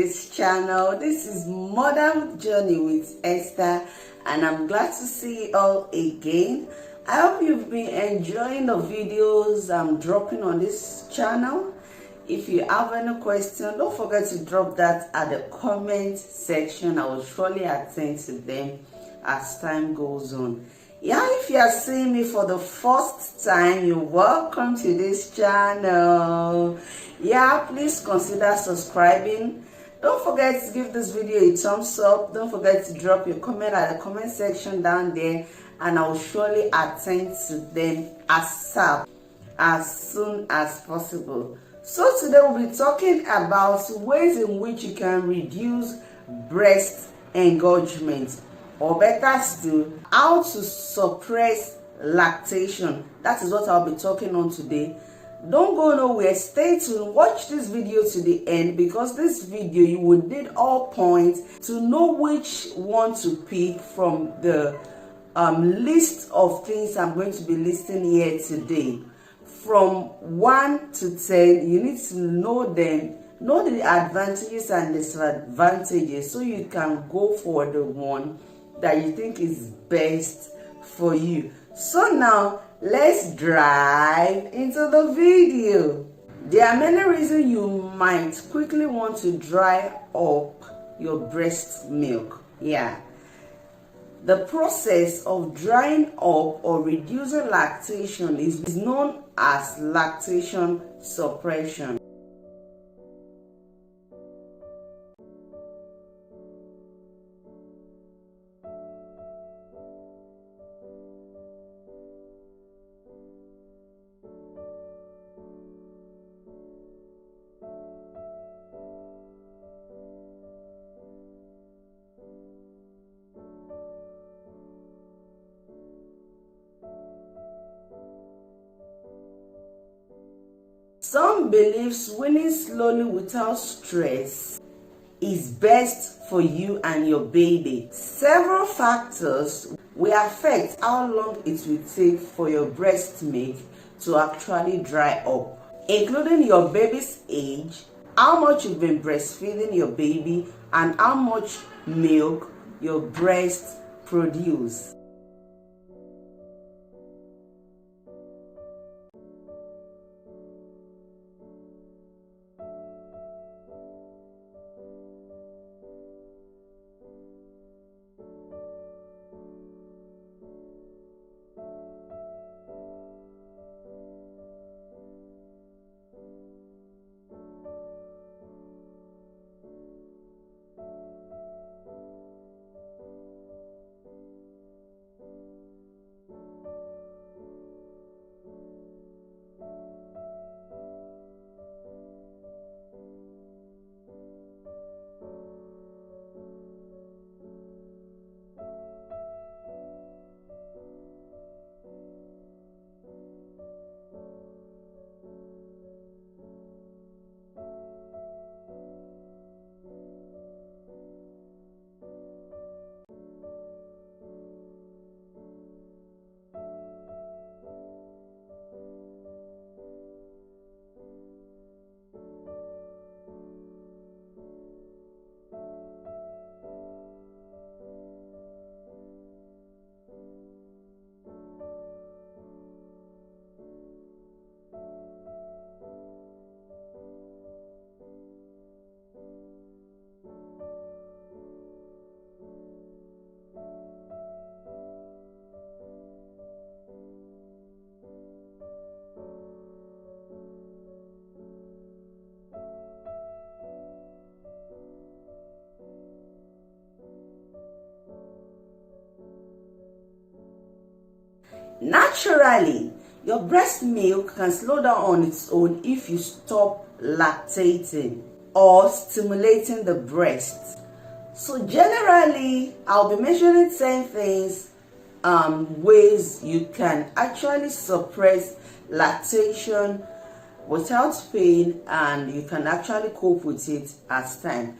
this channel. This is Modern Journey with Esther, and I'm glad to see you all again. I hope you've been enjoying the videos I'm dropping on this channel. If you have any question, don't forget to drop that at the comment section. I will surely attend to them as time goes on. If you are seeing me for the first time, you're welcome to this channel. Please consider subscribing. Don't forget to give this video a thumbs up. Don't forget to drop your comment at the comment section down there, and I will surely attend to them ASAP, as soon as possible. So today we'll be talking about ways in which you can reduce breast engorgement, or better still, how to suppress lactation. That is what I'll be talking on today. Don't go nowhere, stay tuned, watch this video to the end, because this video you would need all points to know which one to pick from the list of things I'm going to be listing here today. From 1 to 10, you need to know them, know the advantages and disadvantages, so you can go for the one that you think is best for you. So now let's dive into the video. There are many reasons you might quickly want to dry up your breast milk. The process of drying up or reducing lactation is known as lactation suppression. Some believe weaning slowly without stress is best for you and your baby. Several factors will affect how long it will take for your breast milk to actually dry up, including your baby's age, how much you've been breastfeeding your baby, and how much milk your breast produce. Naturally, your breast milk can slow down on its own if you stop lactating or stimulating the breast. So generally, I'll be mentioning 10 things, ways you can actually suppress lactation without pain, and you can actually cope with it as time.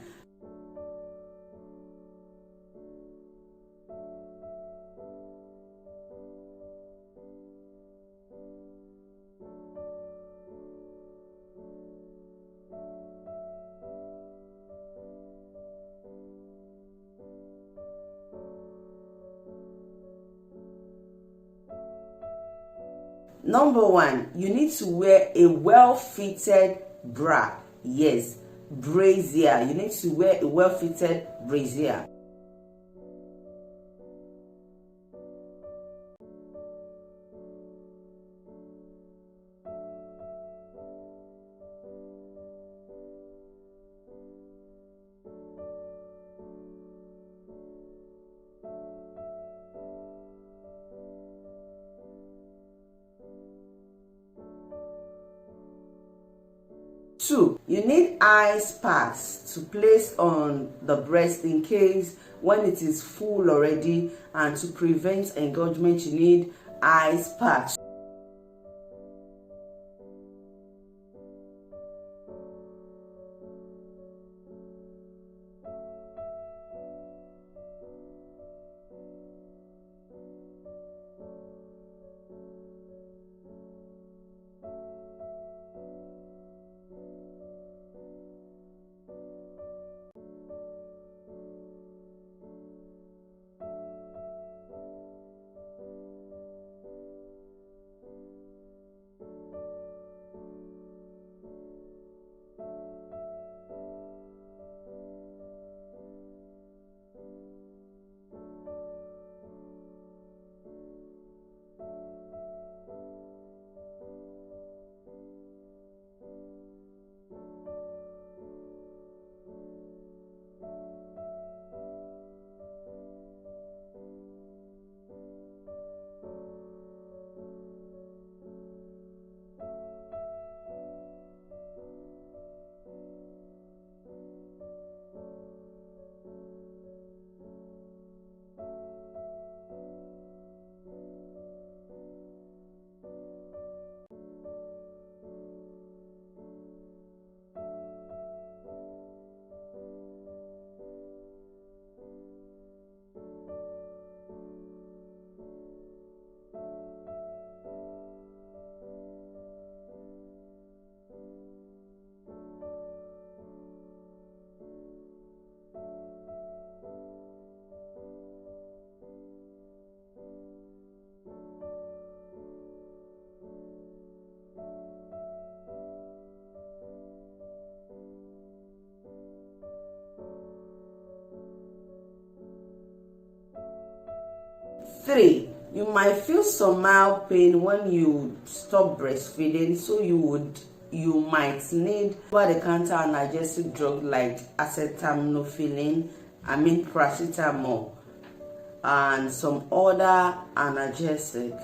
Number one, you need to wear a well-fitted bra. Yes, brassiere. You need to wear a well-fitted brassiere. Two, you need ice packs to place on the breast in case when it is full already, and to prevent engorgement you need ice packs. Three, you might feel some mild pain when you stop breastfeeding, so you might need over-the-counter analgesic drug like acetaminophen, paracetamol, and some other analgesic.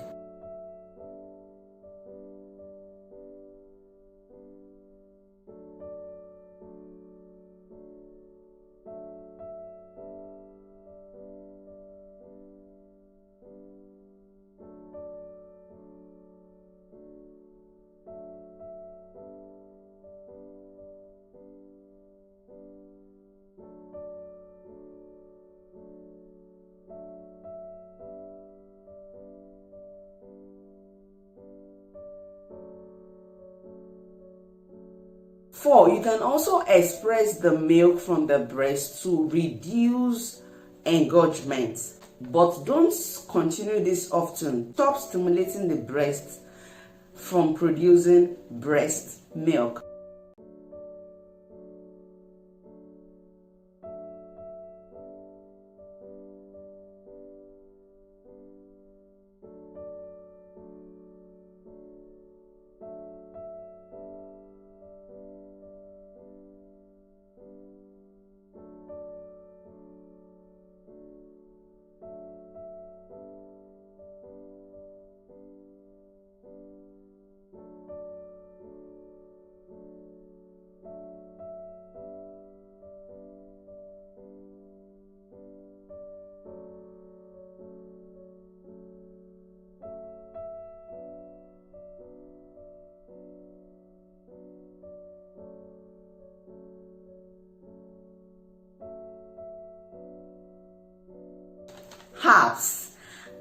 Four, you can also express the milk from the breast to reduce engorgement, but don't continue this often. Stop stimulating the breast from producing breast milk.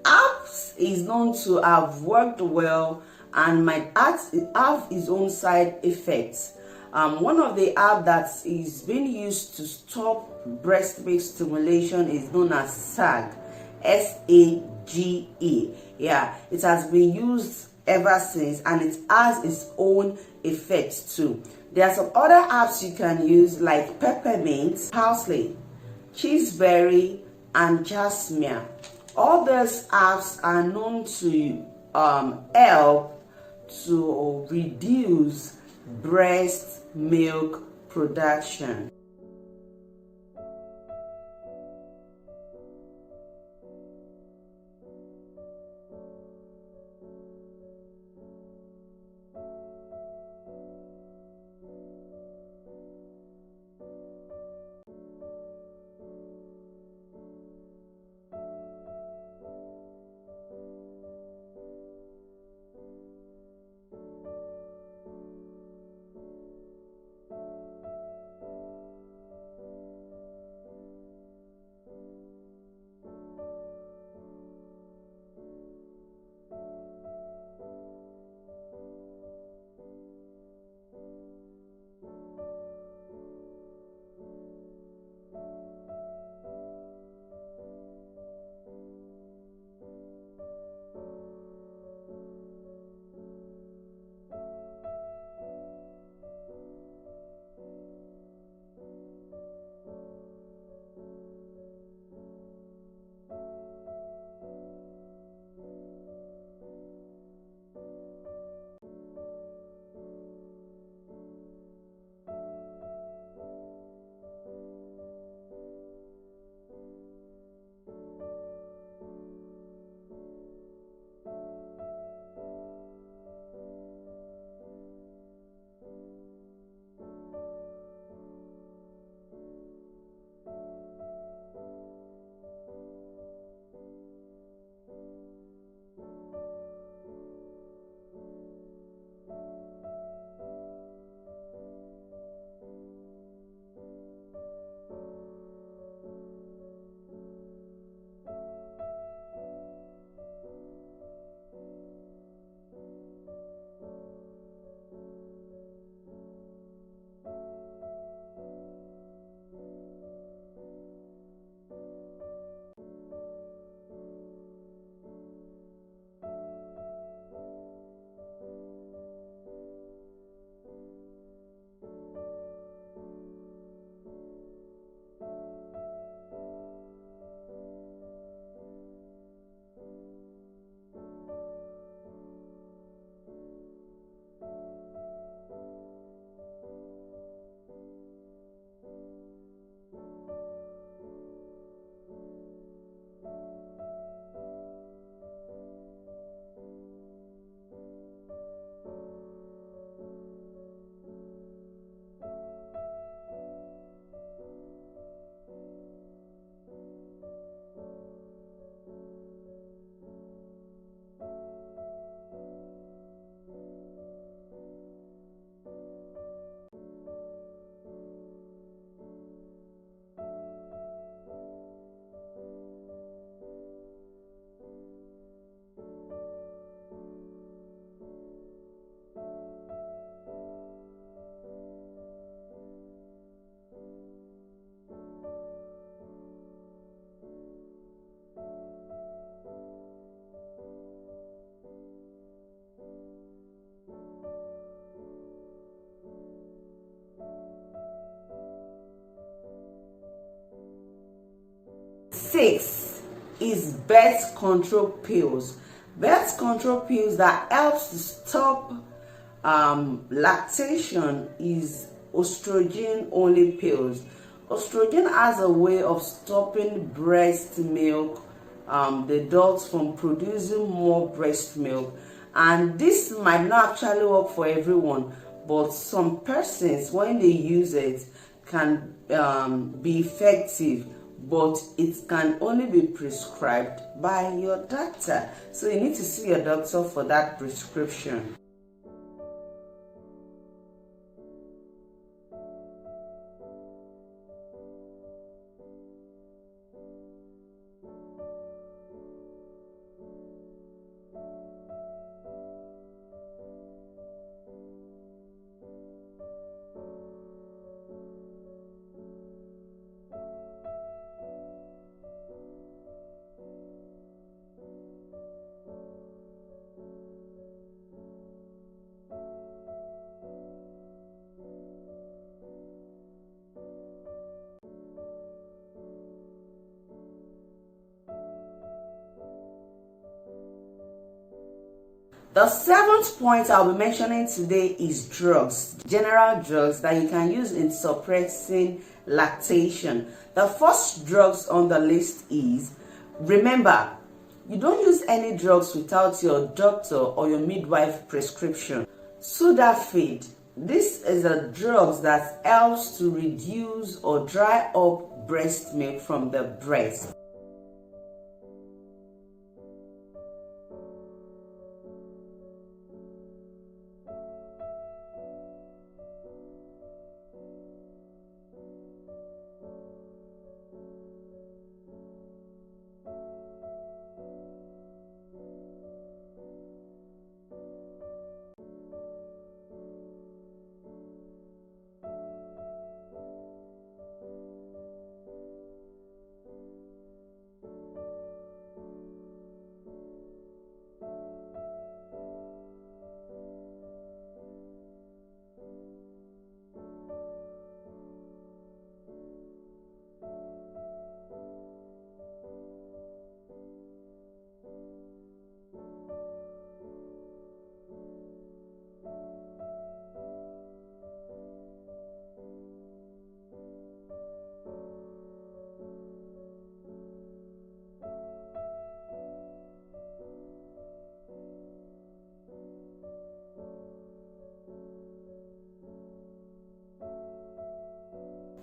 Herbs is known to have worked well and might have its own side effects. One of the herbs that is being used to stop breast milk stimulation is known as SAGE. Yeah, it has been used ever since, and it has its own effects too. There are some other herbs you can use like peppermint, parsley, cheeseberry, and jasmine. All these herbs are known to help to reduce breast milk production. Six is birth control pills. Birth control pills that helps to stop lactation is estrogen only pills. Estrogen has a way of stopping breast milk, the adults from producing more breast milk, and this might not actually work for everyone, but some persons, when they use it, can be effective, but it can only be prescribed by your doctor. So you need to see your doctor for that prescription. The seventh point I'll be mentioning today is drugs, general drugs that you can use in suppressing lactation. The first drugs on the list is, remember, you don't use any drugs without your doctor or your midwife prescription. Sudafed. This is a drug that helps to reduce or dry up breast milk from the breast.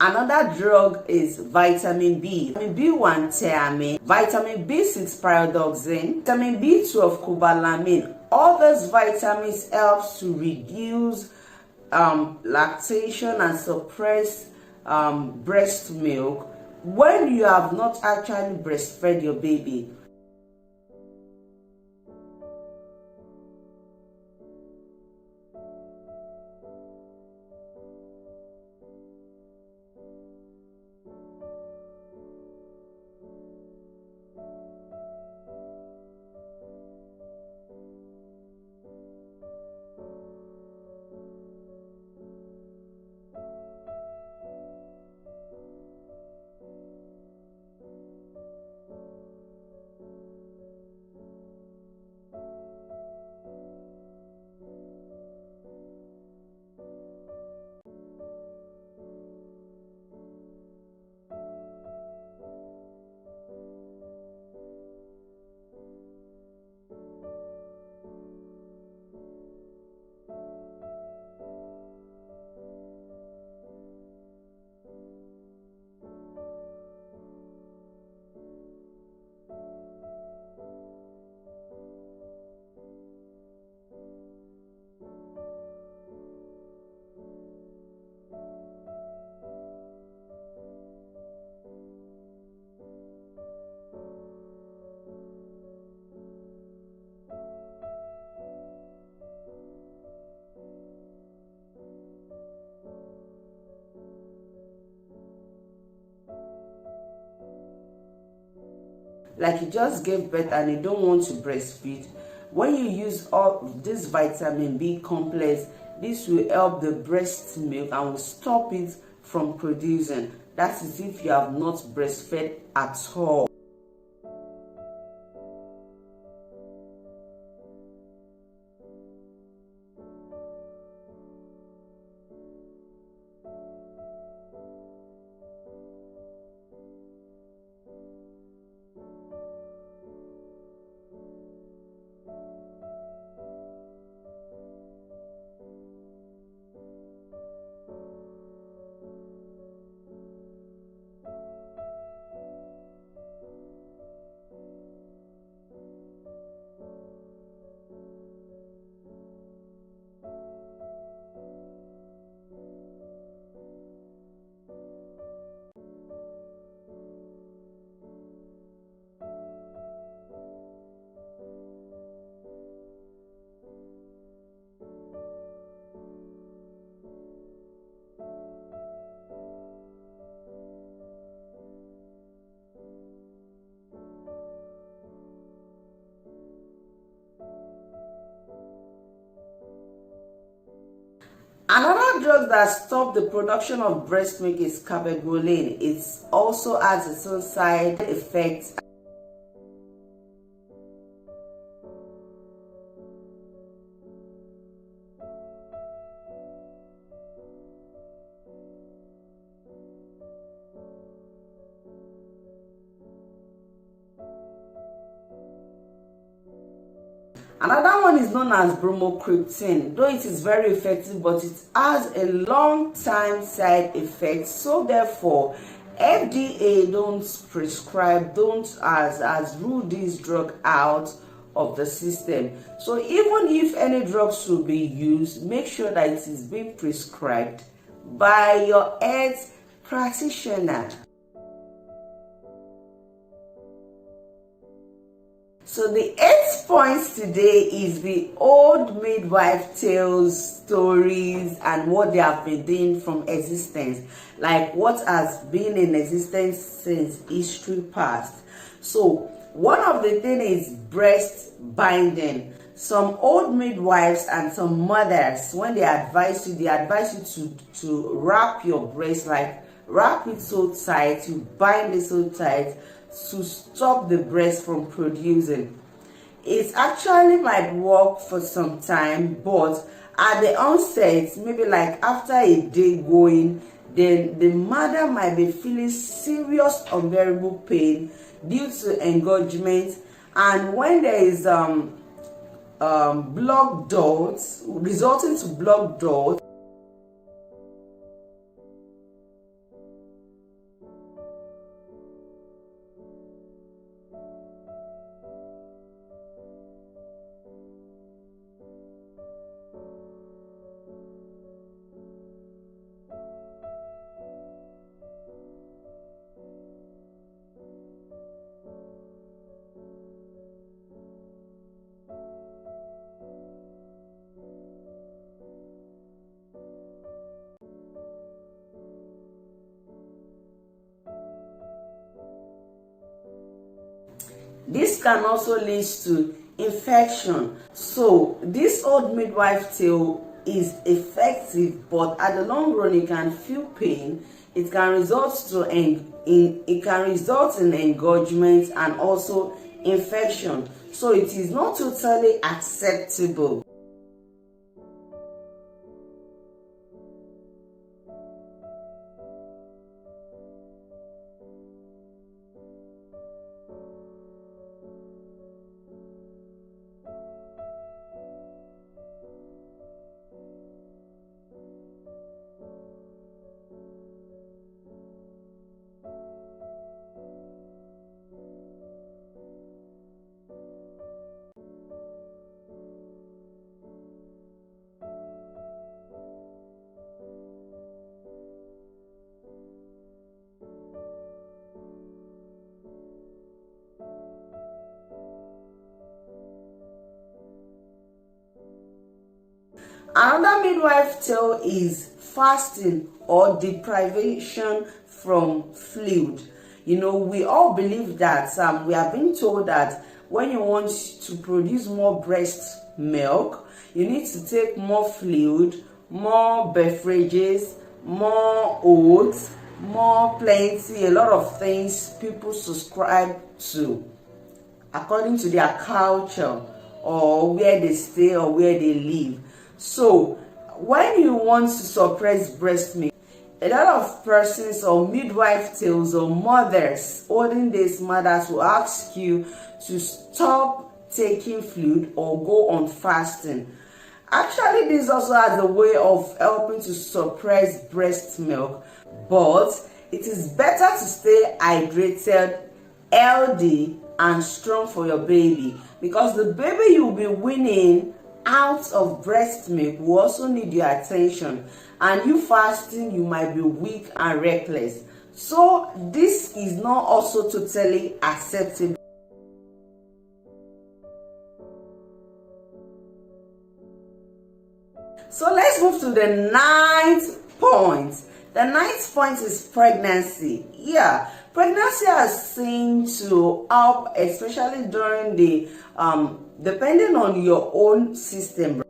Another drug is vitamin B. Vitamin B1 thiamine, vitamin B6 pyridoxine, vitamin B12 cobalamin. All those vitamins help to reduce lactation and suppress breast milk when you have not actually breastfed your baby. Like you just gave birth and you don't want to breastfeed, when you use all this vitamin B complex, this will help the breast milk and will stop it from producing. That is if you have not breastfed at all. Another drug that stops the production of breast milk is cabergoline. It also has its own side effects. Another one is known as bromocriptine. Though it is very effective, but it has a long time side effect. So therefore, FDA don't prescribe, don't as rule this drug out of the system. So even if any drugs should be used, make sure that it is being prescribed by your health practitioner. So the 8th point today is the old midwife tales, stories, and what they have been doing from existence, like what has been in existence since history past. So one of the things is breast binding. Some old midwives and some mothers, when they advise you to wrap your breast, like wrap it so tight, you bind it so tight to stop the breast from producing. It actually might work for some time, but at the onset, maybe like after a day going, then the mother might be feeling serious unbearable pain due to engorgement, and when there is blocked ducts, resulting to blocked ducts. This can also lead to infection. So this old midwife tale is effective, but at the long run you can feel pain. It can result in engorgement and also infection. So it is not totally acceptable. Another midwife tale is fasting or deprivation from fluid. You know, we all believe that we have been told that when you want to produce more breast milk, you need to take more fluid, more beverages, more oats, more plenty, a lot of things people subscribe to according to their culture or where they stay or where they live. So when you want to suppress breast milk, a lot of persons or midwife tales or mothers, olden days mothers, will ask you to stop taking fluid or go on fasting. Actually, this also has a way of helping to suppress breast milk, but it is better to stay hydrated, healthy, and strong for your baby, because the baby you'll be weaning out of breast milk will also need your attention, and you fasting, you might be weak and reckless. So this is not also totally acceptable. So let's move to the 9th point. The 9th point is pregnancy. Yeah, pregnancy has seen to help, especially during the depending on your own system.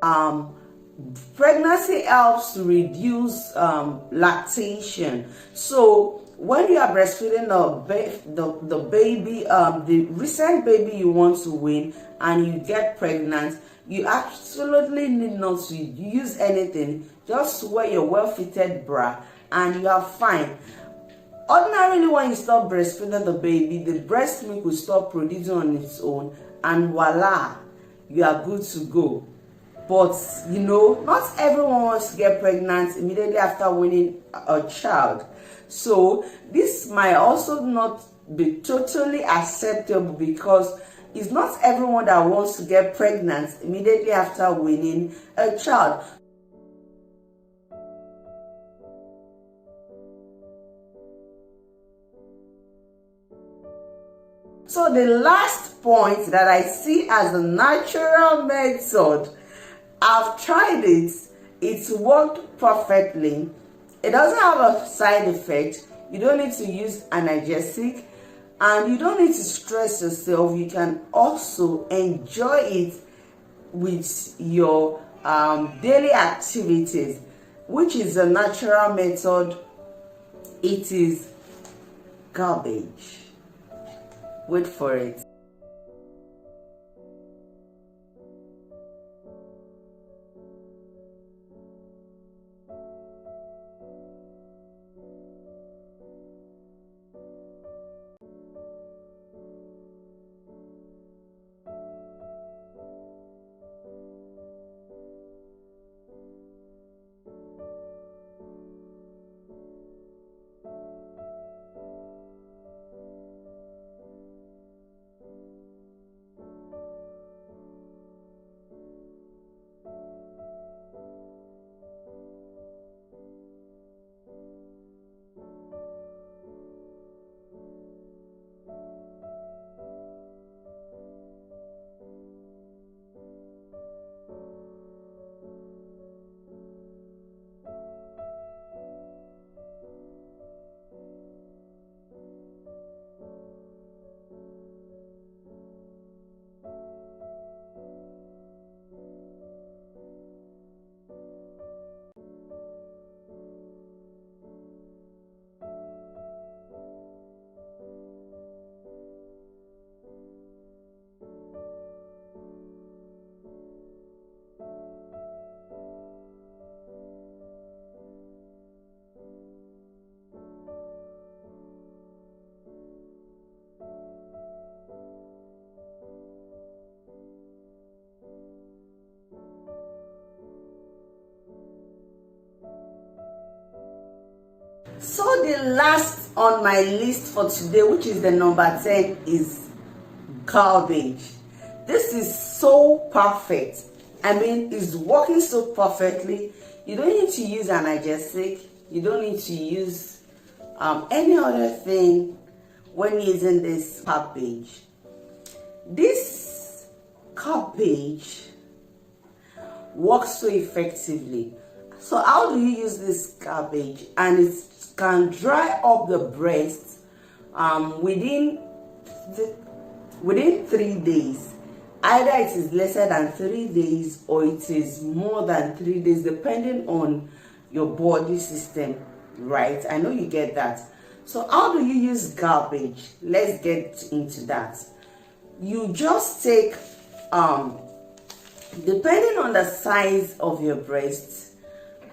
um pregnancy helps to reduce lactation. So when you are breastfeeding the baby, the recent baby you want to wean, and you get pregnant, you absolutely need not to use anything. Just wear your well-fitted bra and you are fine. Ordinarily, when you stop breastfeeding the baby, the breast milk will stop producing on its own, and voila, you are good to go. But not everyone wants to get pregnant immediately after winning a child. So this might also not be totally acceptable, because it's not everyone that wants to get pregnant immediately after winning a child. So the last point that I see as a natural method, I've tried it, it's worked perfectly. It doesn't have a side effect. You don't need to use analgesic, and you don't need to stress yourself. You can also enjoy it with your daily activities, which is a natural method. It is garbage. Wait for it. So the last on my list for today, which is the number 10, is garbage. This is so perfect. I mean, it's working so perfectly. You don't need to use analgesic. You don't need to use any other thing when using this garbage. This garbage works so effectively. So how do you use this garbage? And it can dry up the breast within 3 days. Either it is lesser than 3 days or it is more than 3 days, depending on your body system, right? I know you get that. So how do you use garbage? Let's get into that. You just take depending on the size of your breast,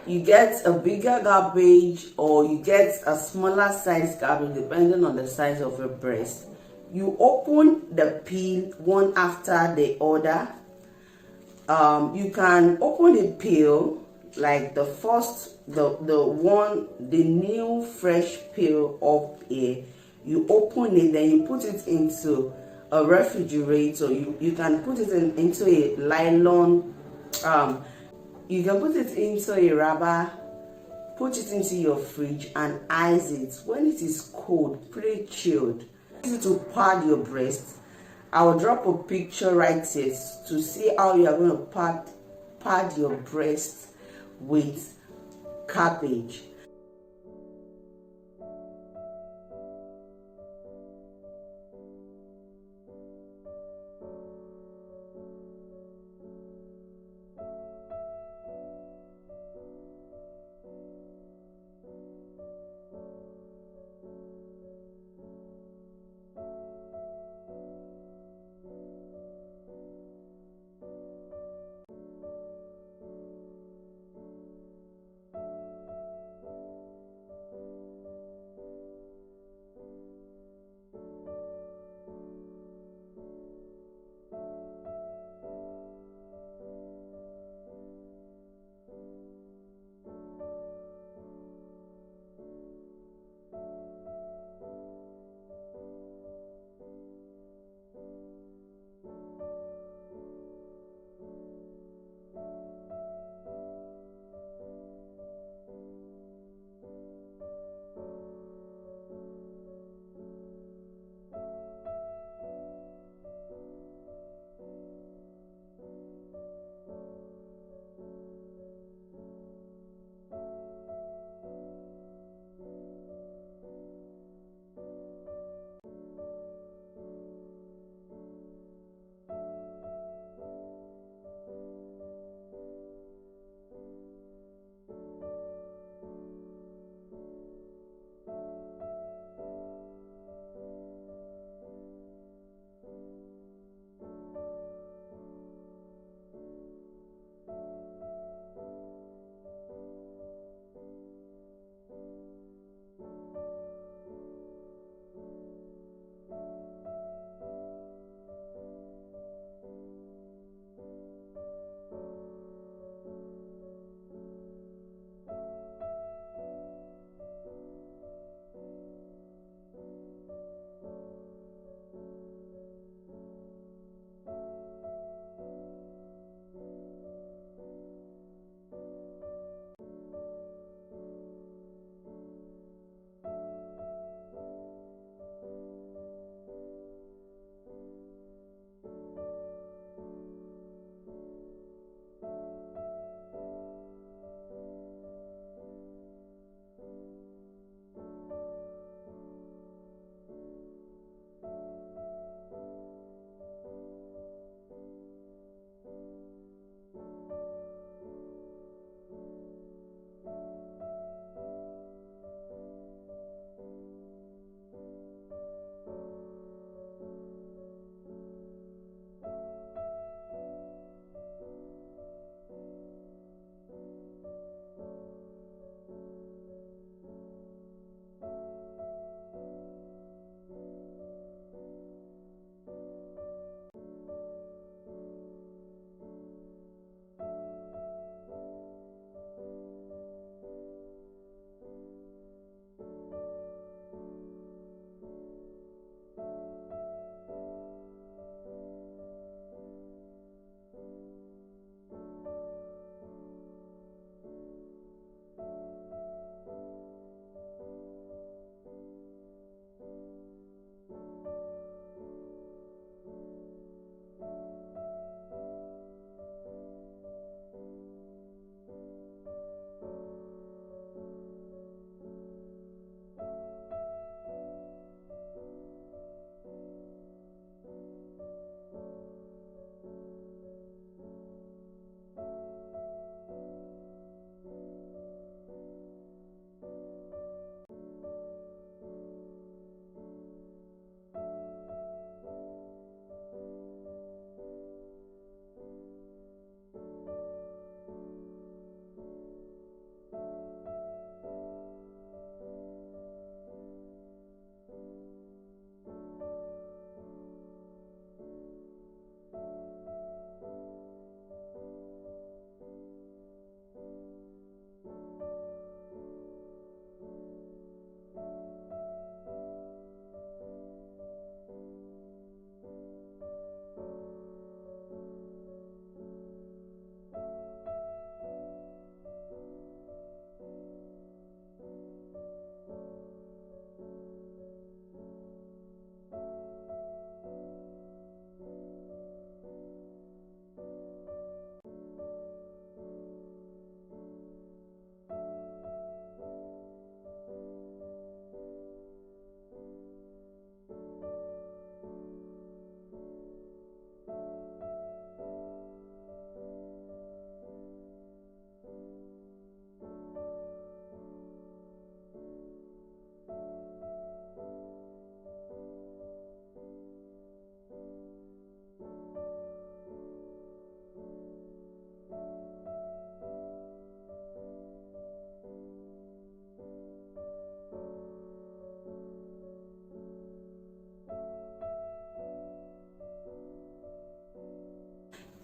you get a bigger garbage or you get a smaller size garbage, depending on the size of your breast. You open the peel one after the other. You can open the peel like the first, the new fresh peel up here. You open it, then you put it into a refrigerator. You can put it into a nylon. You can put it into a rubber, put it into your fridge and ice it. When it is cold, pretty chilled, easy to pad your breast. I will drop a picture right here to see how you are going to pad your breast with cabbage.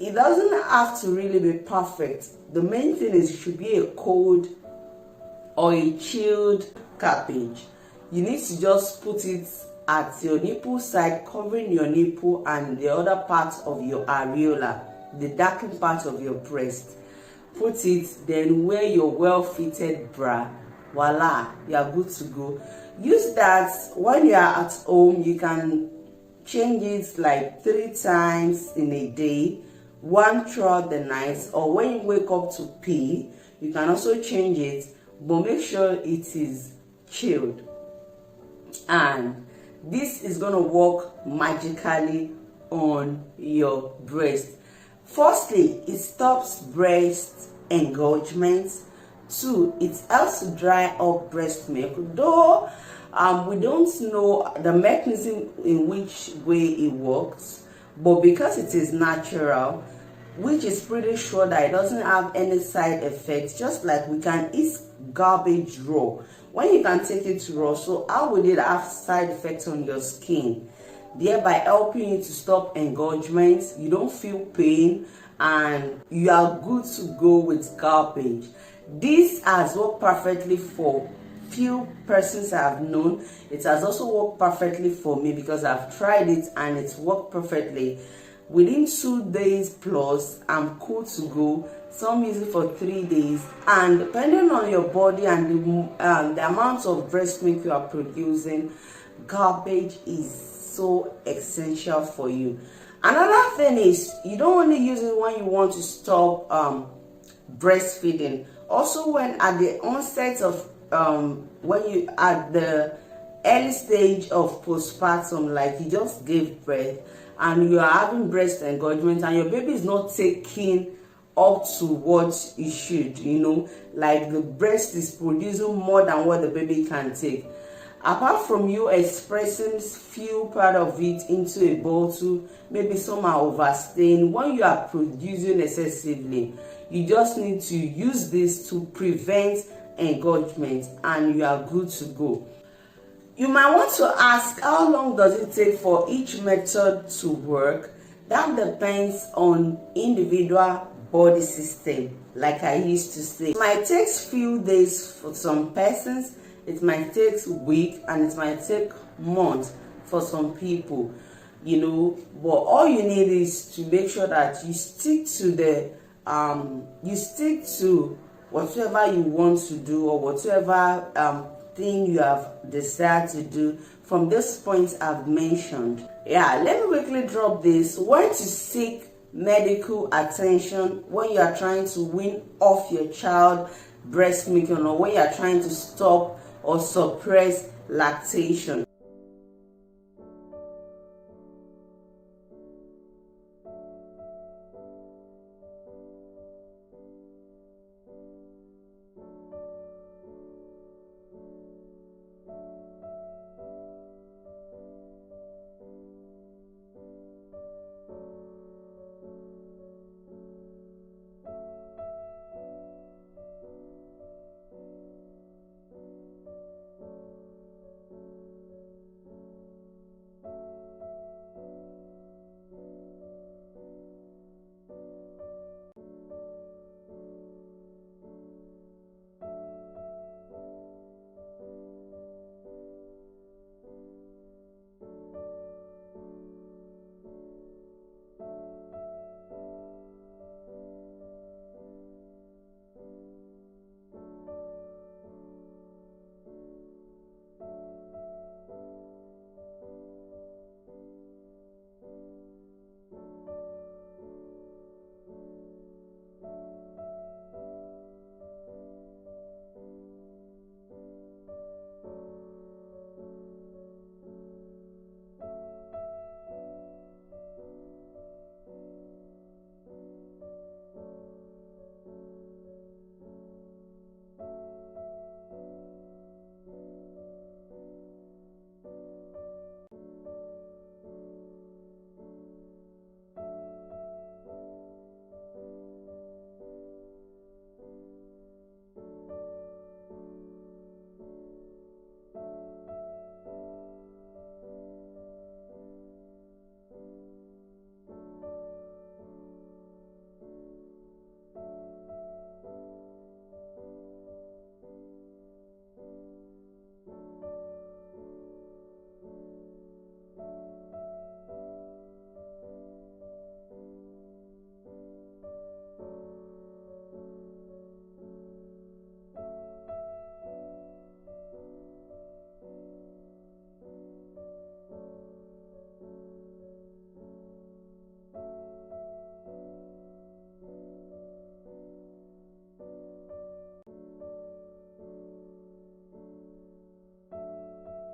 it doesn't have to really be perfect. The main thing is it should be a cold or a chilled cabbage. You need to just put it at your nipple side, covering your nipple and the other part of your areola, the darkened part of your breast. Put it, then wear your well-fitted bra. Voila, you are good to go. Use that when you are at home. You can change it like 3 times in a day, one throughout the night, or when you wake up to pee, you can also change it, but make sure it is chilled. And this is going to work magically on your breast. Firstly, it stops breast engorgement. 2, it helps to dry up breast milk, though we don't know the mechanism in which way it works, but because it is natural, which is pretty sure that it doesn't have any side effects, just like we can eat garbage raw. When you can take it raw, so how would it have side effects on your skin, thereby helping you to stop engorgement? You don't feel pain and you are good to go with garbage. This has worked perfectly for few persons I have known. It has also worked perfectly for me because I've tried it and it's worked perfectly. Within 2 days plus, I'm cool to go. Some use it for 3 days, and depending on your body and the amount of breast milk you are producing, garbage is so essential for you. Another thing is, you don't only use it when you want to stop breastfeeding. Also, when at the onset of when you at the early stage of postpartum, like you just gave birth and you are having breast engorgement and your baby is not taking up to what it should, like the breast is producing more than what the baby can take. Apart from you expressing few part of it into a bottle, maybe some are overstaying. When you are producing excessively, you just need to use this to prevent engorgement and you are good to go. You might want to ask, how long does it take for each method to work? That depends on individual body system. Like I used to say, it might take few days for some persons, it might take week, and it might take months for some people, but all you need is to make sure that you stick to whatever you want to do, or whatever thing you have decided to do from this point I've mentioned. Let me quickly drop this. When to seek medical attention when you are trying to wean off your child breast milk, or when you are trying to stop or suppress lactation.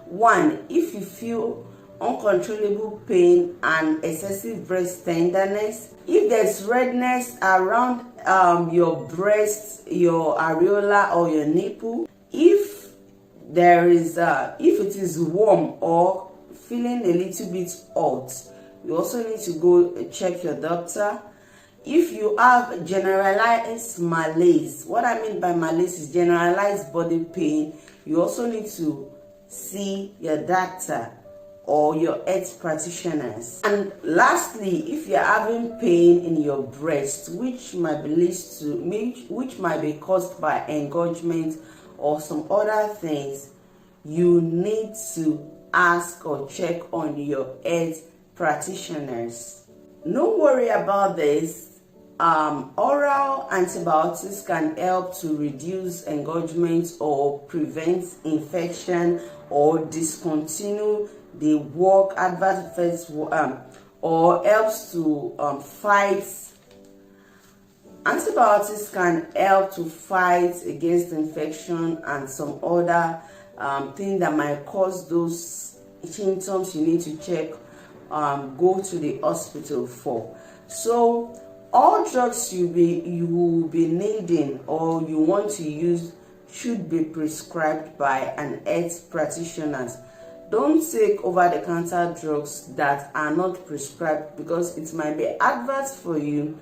One, if you feel uncontrollable pain and excessive breast tenderness, if there's redness around your breast, your areola or your nipple, if there is if it is warm or feeling a little bit hot, you also need to go check your doctor. If you have generalized malaise, what I mean by malaise is generalized body pain, you also need to see your doctor or your health practitioners. And lastly, if you're having pain in your breast, which might be caused by engorgement or some other things, you need to ask or check on your health practitioners. No worry about this. Oral antibiotics can help to reduce engorgement or prevent infection or discontinue the adverse effects, or helps to fight. Antibiotics can help to fight against infection and some other thing that might cause those symptoms. You need to check, go to the hospital for. So all drugs you will be needing or you want to use should be prescribed by an health practitioner. Don't take over-the-counter drugs that are not prescribed, because it might be adverse for you,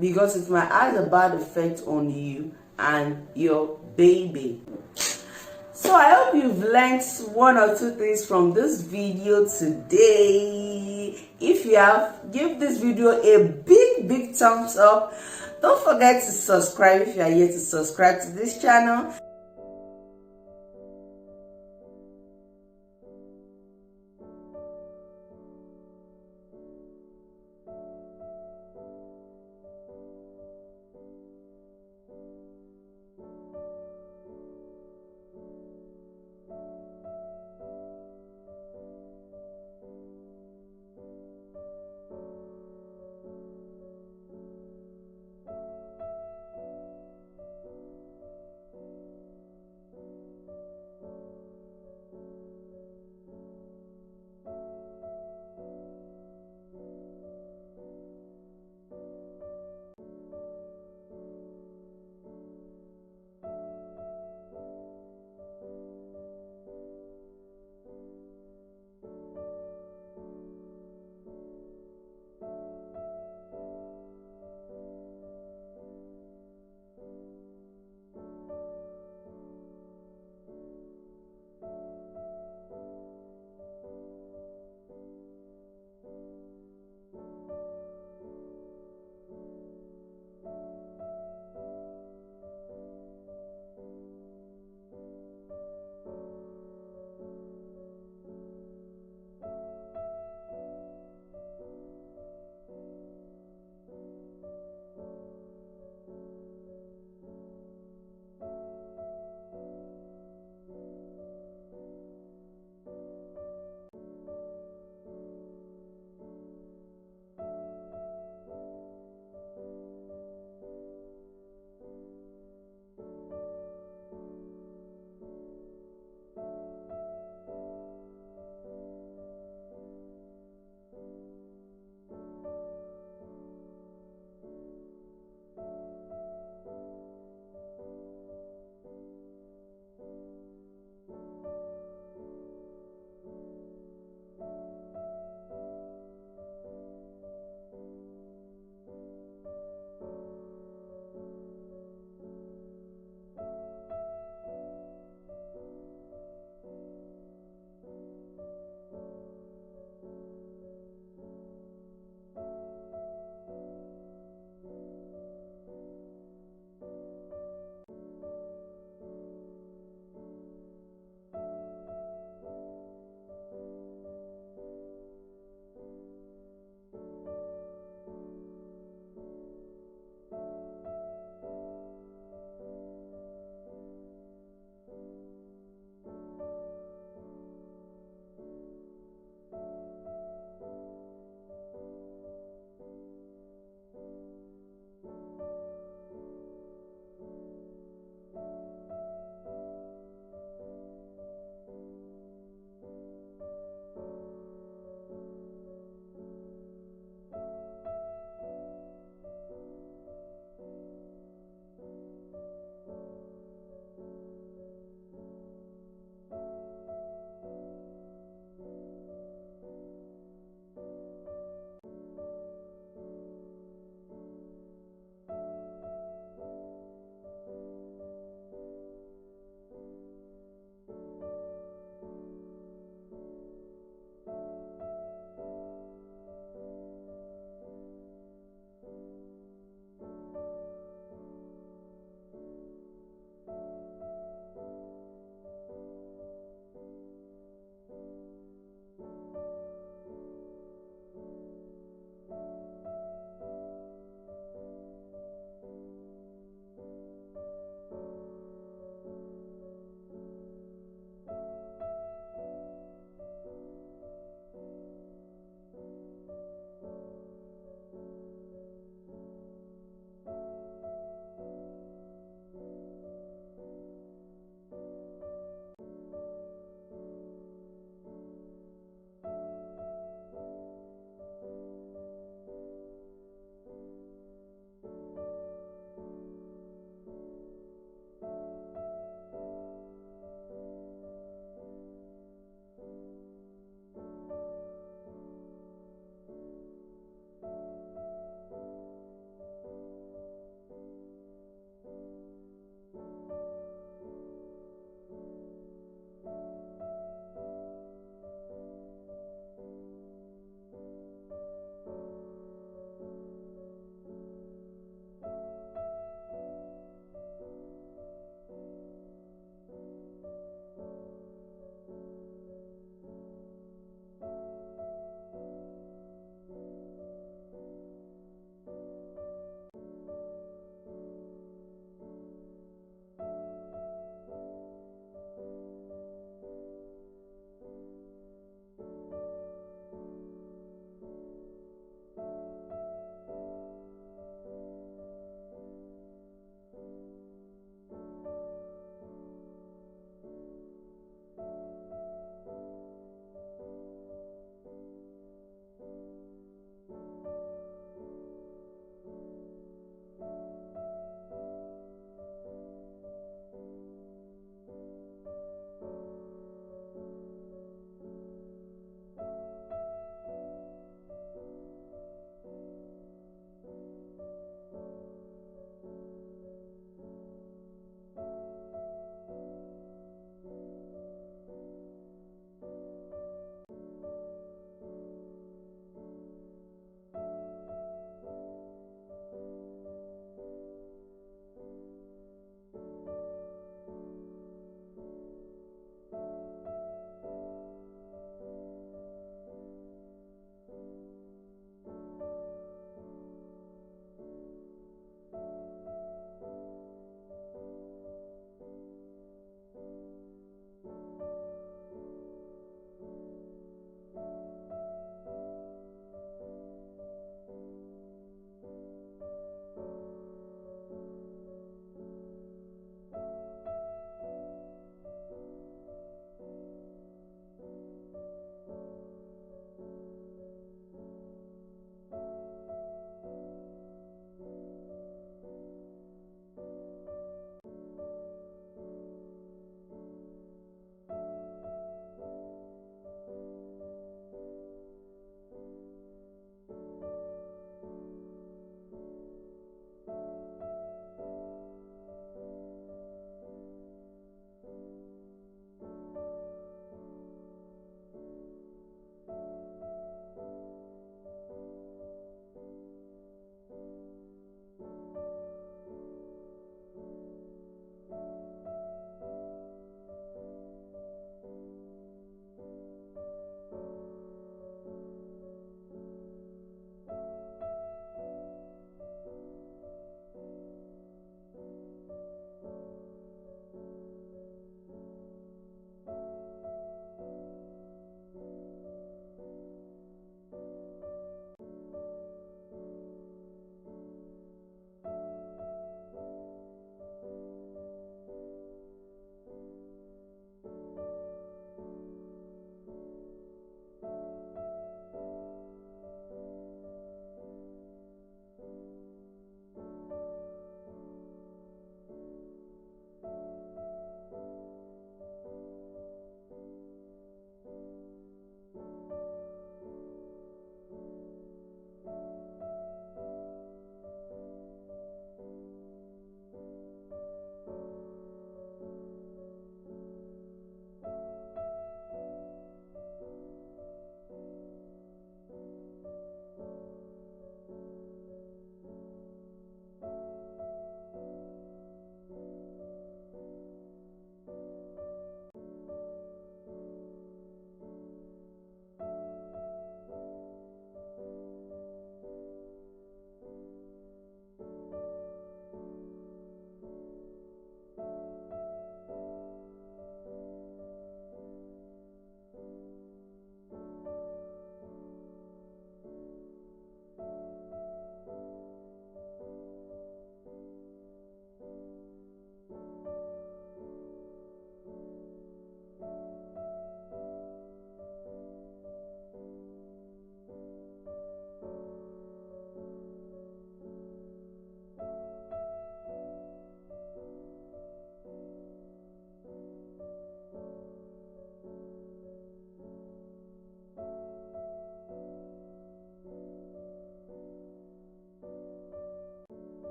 because it might have a bad effect on you and your baby. So I hope you've learned one or two things from this video today. If you have, give this video a big thumbs up. Don't forget to subscribe if you are yet to subscribe to this channel.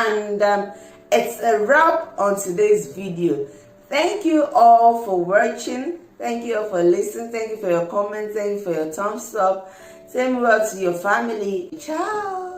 And it's a wrap on today's video. Thank you all for watching. Thank you all for listening. Thank you for your comments. Thank you for your thumbs up. Send well to your family. Ciao.